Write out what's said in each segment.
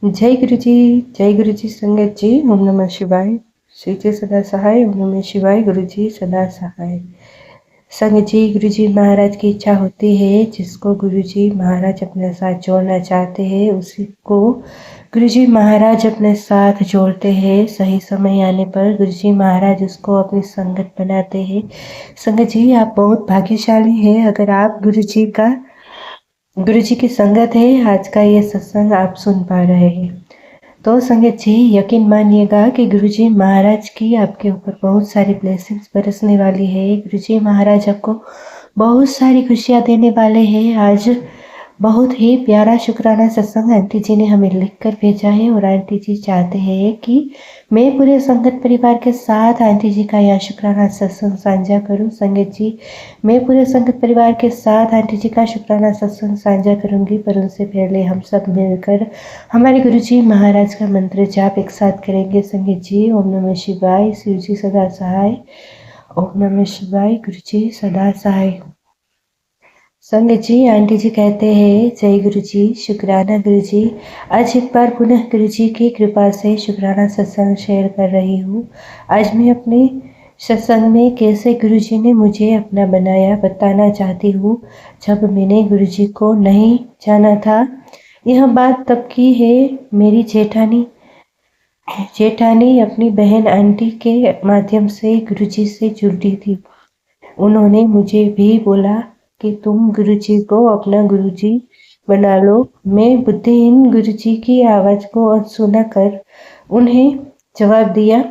जय गुरु जी संगत जी। ओम नमः शिवाय। श्री जी सदा सहाय। ओम नमः शिवाय। गुरु जी सदा सहाय। संगत जी, गुरु जी महाराज की इच्छा होती है, जिसको गुरु जी महाराज अपने साथ जोड़ना चाहते हैं उसी को गुरु जी महाराज अपने साथ जोड़ते हैं। सही समय आने पर गुरु जी महाराज उसको अपनी संगत बनाते हैं। संगत जी, आप बहुत भाग्यशाली हैं अगर आप गुरु जी की संगत है। आज का ये सत्संग आप सुन पा रहे हैं तो संगत जी यकीन मानिएगा कि गुरुजी महाराज की आपके ऊपर बहुत सारी ब्लेसिंग्स बरसने वाली है। गुरुजी महाराज आपको बहुत सारी खुशियाँ देने वाले हैं। आज बहुत ही प्यारा शुक्राना सत्संग आंटी जी ने हमें लिख कर भेजा है और आंटी जी चाहते हैं कि मैं पूरे संगत परिवार के साथ आंटी जी का यह शुक्राना सत्संग साझा करूं। संगत जी, मैं पूरे संगत परिवार के साथ आंटी जी का शुक्राना सत्संग साझा करूंगी, पर उससे पहले हम सब मिलकर हमारे गुरु जी महाराज का मंत्र जाप एक साथ करेंगे। संगत जी, ओम नमः शिवाय। शिव जी सदा सहाय। ओम नमः शिवाय। गुरु जी सदा सहाय। संगत जी, आंटी जी कहते हैं जय गुरु जी, शुक्राना गुरु जी। आज एक बार पुनः गुरु जी की कृपा से शुक्राना सत्संग शेयर कर रही हूँ। आज मैं अपने सत्संग में कैसे गुरु जी ने मुझे अपना बनाया बताना चाहती हूँ। जब मैंने गुरु जी को नहीं जाना था, यह बात तब की है। मेरी जेठानी अपनी बहन आंटी के माध्यम से गुरु जी से जुड़ी थी। उन्होंने मुझे भी बोला कि तुम गुरुजी को अपना गुरुजी बना लो। मैं बुद्धिहीन गुरुजी की आवाज़ को अनसुना कर उन्हें जवाब दिया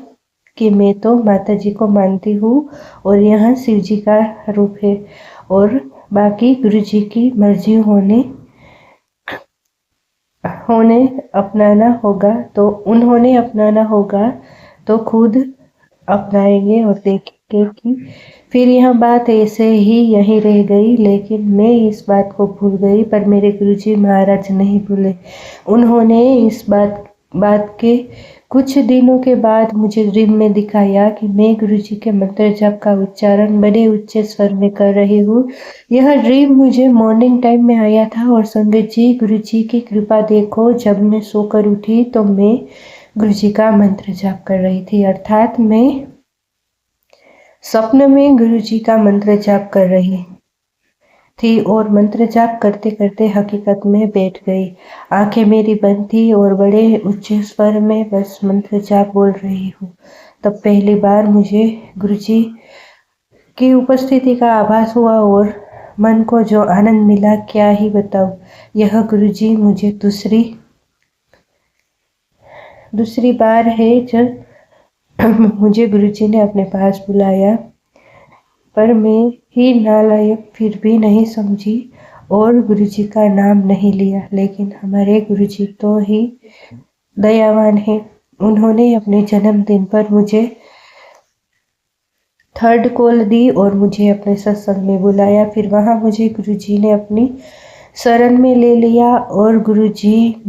कि मैं तो माता जी को मानती हूँ और यहाँ शिव जी का रूप है और बाकी गुरुजी की मर्जी होने अपनाना होगा तो उन्होंने अपनाना होगा तो खुद अपनाएंगे और देखेंगे कि फिर यह बात ऐसे ही यहीं रह गई। लेकिन मैं इस बात को भूल गई, पर मेरे गुरुजी महाराज नहीं भूले। उन्होंने इस बात के कुछ दिनों के बाद मुझे ड्रीम में दिखाया कि मैं गुरुजी के मंत्र जप का उच्चारण बड़े ऊंचे स्वर में कर रही हूँ। यह ड्रीम मुझे मॉर्निंग टाइम में आया था और संगत जी, गुरुजी की कृपा देखो, जब मैं सोकर उठी तो मैं गुरुजी का मंत्र जाप कर रही थी, अर्थात मैं स्वप्न में गुरुजी का मंत्र जाप कर रही थी और मंत्र जाप करते करते हकीकत में बैठ गई। आंखें मेरी बंद थी और बड़े ऊंचे स्वर में बस मंत्र जाप बोल रही हूँ। तब पहली बार मुझे गुरुजी की उपस्थिति का आभास हुआ और मन को जो आनंद मिला क्या ही बताऊं। यह गुरुजी मुझे दूसरी बार है जब मुझे गुरुजी ने अपने पास बुलाया, पर मैं ही नालायक फिर भी नहीं समझी और गुरुजी का नाम नहीं लिया। लेकिन हमारे गुरुजी तो ही दयावान हैं। उन्होंने अपने जन्मदिन पर मुझे थर्ड कॉल दी और मुझे अपने सत्संग में बुलाया। फिर वहाँ मुझे गुरुजी ने अपनी शरण में ले लिया और गुरुजी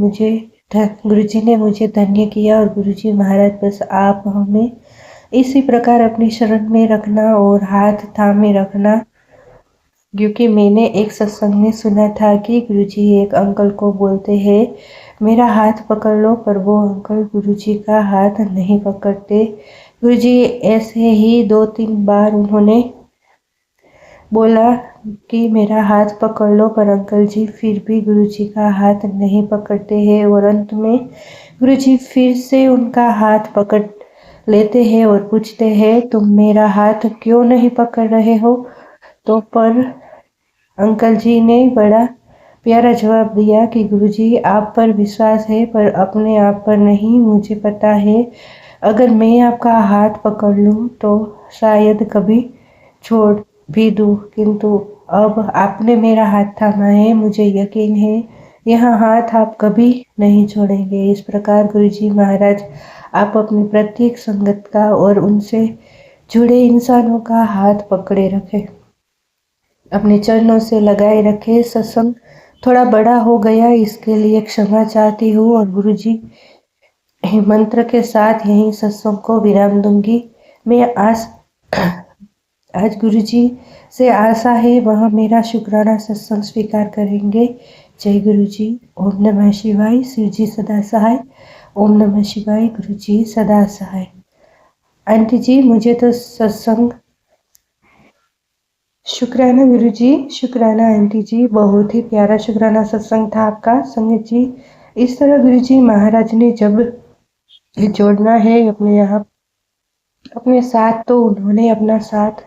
ने मुझे धन्य किया। और गुरुजी महाराज, बस आप हमें इसी प्रकार अपनी शरण में रखना और हाथ थामे रखना, क्योंकि मैंने एक सत्संग में सुना था कि गुरुजी एक अंकल को बोलते हैं मेरा हाथ पकड़ लो, पर वो अंकल गुरुजी का हाथ नहीं पकड़ते। गुरुजी ऐसे ही 2-3 बार उन्होंने बोला कि मेरा हाथ पकड़ लो, पर अंकल जी फिर भी गुरुजी का हाथ नहीं पकड़ते हैं और अंत में गुरुजी फिर से उनका हाथ पकड़ लेते हैं और पूछते हैं तुम मेरा हाथ क्यों नहीं पकड़ रहे हो। तो पर अंकल जी ने बड़ा प्यारा जवाब दिया कि गुरुजी, आप पर विश्वास है पर अपने आप पर नहीं। मुझे पता है अगर मैं आपका हाथ पकड़ लूँ तो शायद कभी छोड़ भी दूँ, किंतु अब आपने मेरा हाथ थामा है, मुझे यकीन है यह हाथ आप कभी नहीं छोड़ेंगे। इस प्रकार गुरुजी महाराज आप अपनी प्रत्येक संगत का और उनसे जुड़े इंसानों का हाथ पकड़े रखें, अपने चरणों से लगाए रखे। सत्संग थोड़ा बड़ा हो गया, इसके लिए क्षमा चाहती हूँ और गुरुजी मंत्र के साथ यही सत्संग को विराम दूंगी। मैं आज गुरुजी से आशा है वह मेरा शुक्राना सत्संग स्वीकार करेंगे, जय गुरु जी। ओम नमः शिवाय। शिव जी सदा सहाय। ओम नमः शिवाय। गुरु जी सदा सहाय। आंटी जी, मुझे तो सत्संग शुक्राना गुरु जी, शुक्राना आंटी जी, बहुत ही प्यारा शुक्राना सत्संग था आपका संगत जी। इस तरह गुरु जी महाराज ने जब जोड़ना है अपने यहाँ अपने साथ, तो उन्होंने अपना साथ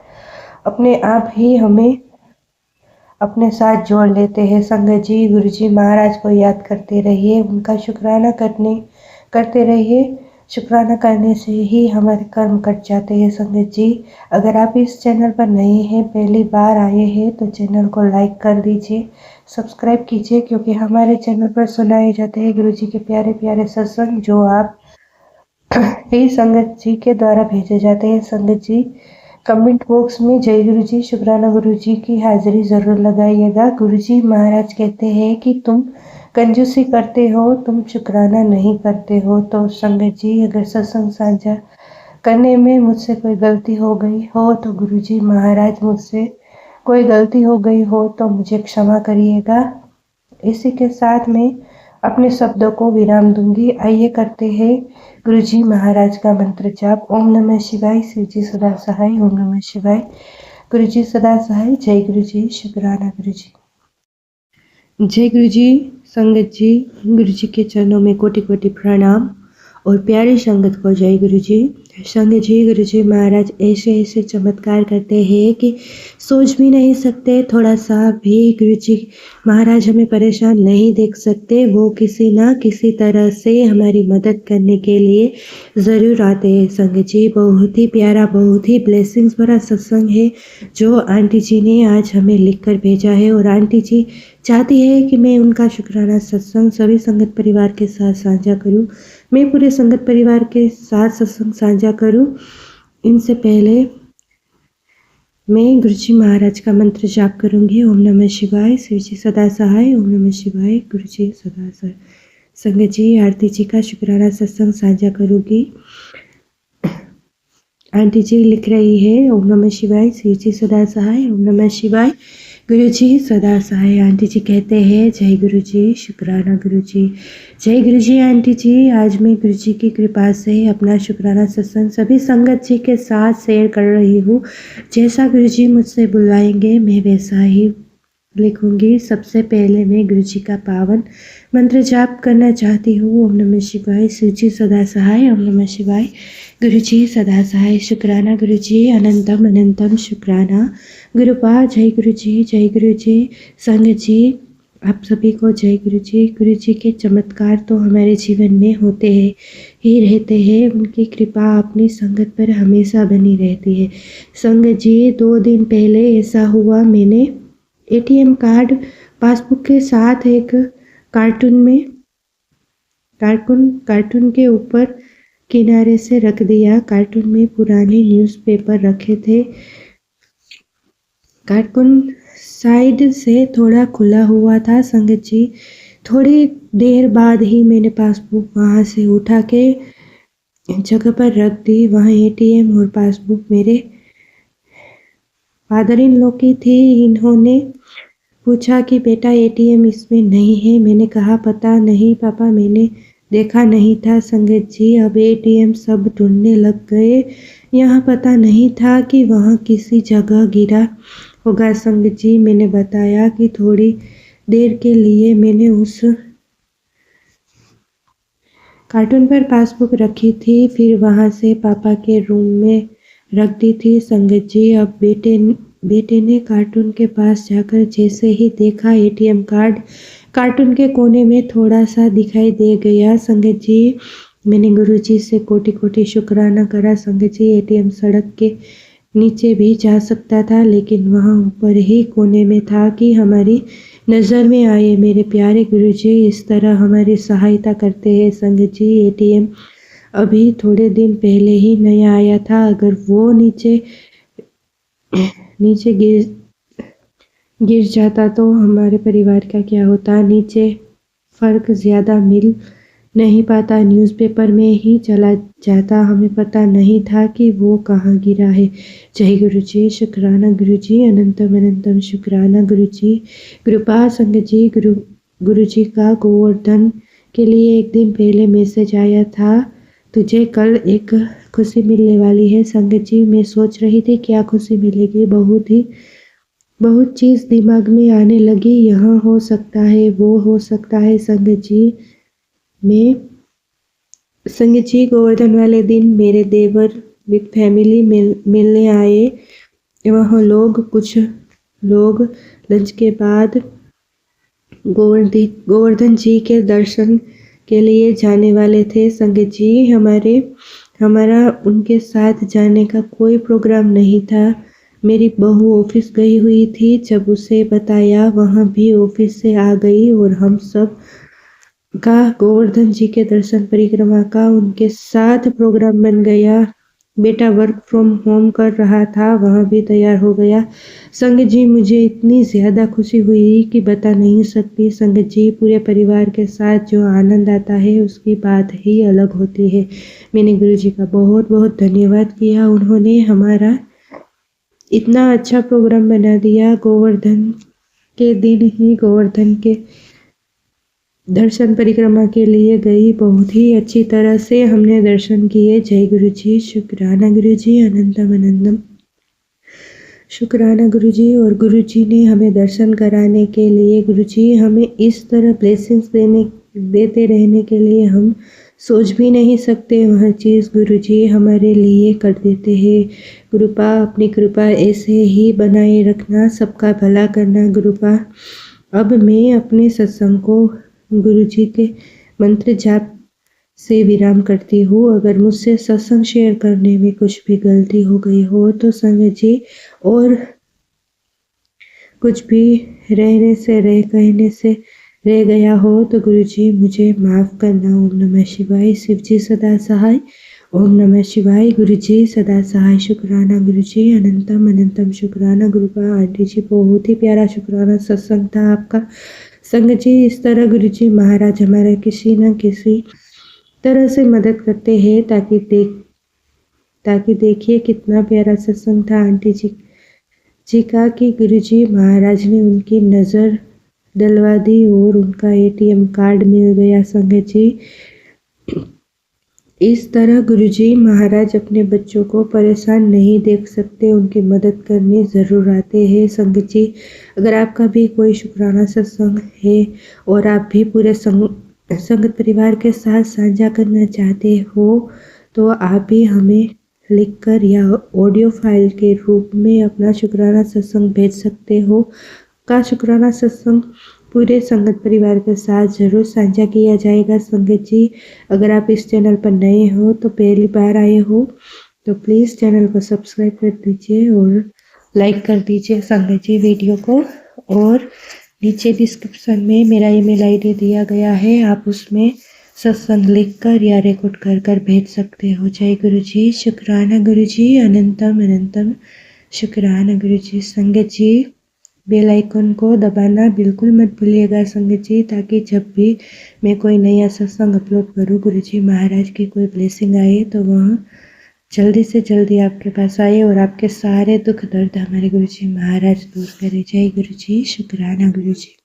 अपने आप ही हमें अपने साथ जोड़ लेते हैं संगत जी। गुरु जी महाराज को याद करते रहिए, उनका शुक्राना करते रहिए। शुक्राना करने से ही हमारे कर्म कट जाते हैं संगत जी। अगर आप इस चैनल पर नए हैं, पहली बार आए हैं, तो चैनल को लाइक कर दीजिए, सब्सक्राइब कीजिए, क्योंकि हमारे चैनल पर सुनाए जाते हैं गुरु जी के प्यारे प्यारे सत्संग, जो आप ही संगत जी के द्वारा भेजे जाते हैं संगत जी। कमेंट बॉक्स में जय गुरु जी, शुक्राना गुरु जी की हाजिरी जरूर लगाइएगा। गुरु जी महाराज कहते हैं कि तुम कंजूसी करते हो, तुम शुक्राना नहीं करते हो। तो संगत जी, अगर सत्संग साझा करने में मुझसे कोई गलती हो गई हो, तो गुरु जी महाराज मुझसे कोई गलती हो गई हो तो मुझे क्षमा करिएगा। इसी के साथ में अपने शब्दों को विराम दूंगी। आइए करते हैं गुरु जी महाराज का मंत्र जाप। ओम नमः शिवाय। शिव जी सदा सहाय। ओम नमः शिवाय। गुरु जी सदा सहाय। जय गुरु जी। शुक्राना गुरु जी। जय गुरु जी। संगत जी, गुरु जी के चरणों में कोटि कोटि प्रणाम और प्यारी संगत को जय गुरु जी। संगत जी, गुरु जी महाराज ऐसे ऐसे चमत्कार करते हैं कि सोच भी नहीं सकते। थोड़ा सा भी गुरु जी महाराज हमें परेशान नहीं देख सकते। वो किसी ना किसी तरह से हमारी मदद करने के लिए ज़रूर आते हैं संगत जी। बहुत ही प्यारा, बहुत ही ब्लेसिंग्स भरा सत्संग है जो आंटी जी ने आज हमें लिख कर भेजा है। और आंटी जी चाहती है कि मैं उनका शुक्राना सत्संग सभी संगत परिवार के साथ साझा करूं। मैं पूरे संगत परिवार के साथ सत्संग साझा करूं। इनसे पहले मैं गुरु जी महाराज का मंत्र जाप करूंगी। ओम नमः शिवाय। शिव जी सदा सहाय। ओम नमः शिवाय। गुरु जी सदा सहाय। संगत जी, आरती जी का शुक्राना सत्संग साझा करूंगी। आंटी जी लिख रही है ओम नमः शिवाय। शिव जी सदा सहाय। ओम नमः शिवाय। गुरु जी सदा सहाय। आंटी जी कहते हैं जय गुरु जी, शुक्राना गुरु जी। जय गुरु जी आंटी जी। आज मैं गुरु जी की कृपा से अपना शुक्राना सत्संग सभी संगत जी के साथ शेयर कर रही हूँ। जैसा गुरु जी मुझसे बुलाएंगे मैं वैसा ही लिखूंगी। सबसे पहले मैं गुरु जी का पावन मंत्र जाप करना चाहती हूँ। ओम नमः शिवाय। शिव जी सदा सहाय। ओम नमः शिवाय। गुरु जी सदा सहाय। शुक्राना गुरु जी। अनंतम अनंतम शुक्राना गुरुपा। जय गुरु जी। जय गुरु जी। संगत जी, आप सभी को जय गुरु जी। गुरु जी के चमत्कार तो हमारे जीवन में होते हैं ही रहते हैं। उनकी कृपा अपनी संगत पर हमेशा बनी रहती है। संगत जी, 2 दिन पहले ऐसा हुआ, मैंने एटीएम कार्ड पासबुक के साथ एक कार्टून के ऊपर किनारे से रख दिया। कार्टून में पुराने न्यूज़पेपर रखे थे। कार्टून साइड से थोड़ा खुला हुआ था संगत जी। थोड़ी देर बाद ही मैंने पासबुक वहाँ से उठा के जगह पर रख दी। वहाँ एटीएम और पासबुक मेरे फादर इन लॉ की थी। इन्होंने पूछा कि बेटा एटीएम इसमें नहीं है। मैंने कहा पता नहीं पापा, मैंने देखा नहीं था। संगत जी, अब एटीएम सब ढूंढने लग गए। यहाँ पता नहीं था कि वहाँ किसी जगह गिरा होगा। संगत जी, मैंने बताया कि थोड़ी देर के लिए मैंने उस कार्टून पर पासबुक रखी थी, फिर वहाँ से पापा के रूम में रख दी थी। संगत जी, अब बेटे ने कार्टून के पास जाकर जैसे ही देखा एटीएम कार्ड कार्टून के कोने में थोड़ा सा दिखाई दे गया। संगत जी, मैंने गुरु जी से कोटि कोटि शुक्राना करा। संगत जी, एटीएम सड़क के नीचे भी जा सकता था, लेकिन वहाँ ऊपर ही कोने में था कि हमारी नज़र में आए। मेरे प्यारे गुरु जी इस तरह हमारी सहायता करते हैं। संगत जी, एटीएम अभी थोड़े दिन पहले ही नया आया था। अगर वो नीचे गिर जाता तो हमारे परिवार का क्या होता। नीचे फ़र्क ज़्यादा मिल नहीं पाता, न्यूज़पेपर में ही चला जाता। हमें पता नहीं था कि वो कहाँ गिरा है। जय गुरु जी। शुक्राना गुरु जी। अनंतम अनंतम शुक्राना गुरु जी। कृपा संगत जी। गुरुजी का गोवर्धन के लिए एक दिन पहले मैसेज आया था, तुझे कल एक खुशी मिलने वाली है। संगत जी, मैं सोच रही थी क्या खुशी मिलेगी। बहुत चीज़ दिमाग में आने लगी, यहाँ हो सकता है, वो हो सकता है। संगत जी गोवर्धन वाले दिन मेरे देवर विद फैमिली मिलने आए। कुछ लोग लंच के बाद गोवर्धन जी के दर्शन के लिए जाने वाले थे। संगत जी, हमारा उनके साथ जाने का कोई प्रोग्राम नहीं था। मेरी बहू ऑफिस गई हुई थी, जब उसे बताया वहाँ भी ऑफिस से आ गई और हम सब का गोवर्धन जी के दर्शन परिक्रमा का उनके साथ प्रोग्राम बन गया। बेटा वर्क फ्रॉम होम कर रहा था, वह भी तैयार हो गया। संगत जी, मुझे इतनी ज़्यादा खुशी हुई कि बता नहीं सकती। संगत जी, पूरे परिवार के साथ जो आनंद आता है उसकी बात ही अलग होती है। मैंने गुरु जी का बहुत बहुत धन्यवाद किया, उन्होंने हमारा इतना अच्छा प्रोग्राम बना दिया। गोवर्धन के दिन ही गोवर्धन के दर्शन परिक्रमा के लिए गई, बहुत ही अच्छी तरह से हमने दर्शन किए। जय गुरु जी, शुक्राना गुरु जी, अनंतम अनंतम शुक्राना गुरु जी। और गुरु जी ने हमें दर्शन कराने के लिए, गुरु जी हमें इस तरह ब्लेसिंग्स देते रहने के लिए हम सोच भी नहीं सकते। वह चीज़ गुरु जी हमारे लिए कर देते हैं। गुरुपा, अपनी कृपा ऐसे ही बनाए रखना, सबका भला करना गुरुपा। अब मैं अपने सत्संग को गुरु जी के मंत्र जाप से विराम करती हूँ। अगर मुझसे सत्संग शेयर करने में कुछ भी गलती हो गई हो तो संगत जी, और कुछ भी कहने से रह गया हो तो गुरु जी मुझे माफ़ करना। ओम नमः शिवाय। शिव जी सदा सहाय। ओम नमः शिवाय। गुरु जी सदा सहाय। शुक्राना गुरु जी, अनंतम अनंतम शुक्राना। गुरुपा आंटी जी, बहुत ही प्यारा शुक्राना सत्संग था आपका। संगत जी, इस तरह गुरु जी महाराज हमारे किसी न किसी तरह से मदद करते हैं, ताकि देखिए कितना प्यारा सत्संग था आंटी जी का कि गुरु जी महाराज ने उनकी नज़र डलवा दी और उनका एटीएम कार्ड मिल गया। संगत जी, इस तरह गुरुजी महाराज अपने बच्चों को परेशान नहीं देख सकते, उनकी मदद करने ज़रूर आते हैं। संगत जी, अगर आपका भी कोई शुक्राना सत्संग है और आप भी पूरे संगत परिवार के साथ साझा करना चाहते हो तो आप भी हमें लिखकर या ऑडियो फाइल के रूप में अपना शुक्राना सत्संग भेज सकते हो। का शुक्राना सत्संग पूरे संगत परिवार के साथ ज़रूर साझा किया जाएगा। संगत जी, अगर आप इस चैनल पर नए हो तो पहली बार आए हो तो प्लीज़ चैनल को सब्सक्राइब कर दीजिए और लाइक कर दीजिए संगत जी वीडियो को। और नीचे डिस्क्रिप्शन में मेरा ईमेल आईडी दिया गया है, आप उसमें सत्संग लिख कर या रिकॉर्ड कर भेज सकते हो। जय गुरु जी, शुक्राना गुरु जी, अनंतम अनंतम शुक्राना गुरु जी। संगत जी, बेल आइकन को दबाना बिल्कुल मत भूलिएगा संगत जी, ताकि जब भी मैं कोई नया सत्संग अपलोड करूँ, गुरु जी महाराज की कोई ब्लेसिंग आए तो वह जल्दी से जल्दी आपके पास आए और आपके सारे दुख दर्द हमारे गुरु जी महाराज दूर करे। जय गुरु जी, शुक्राना गुरु जी।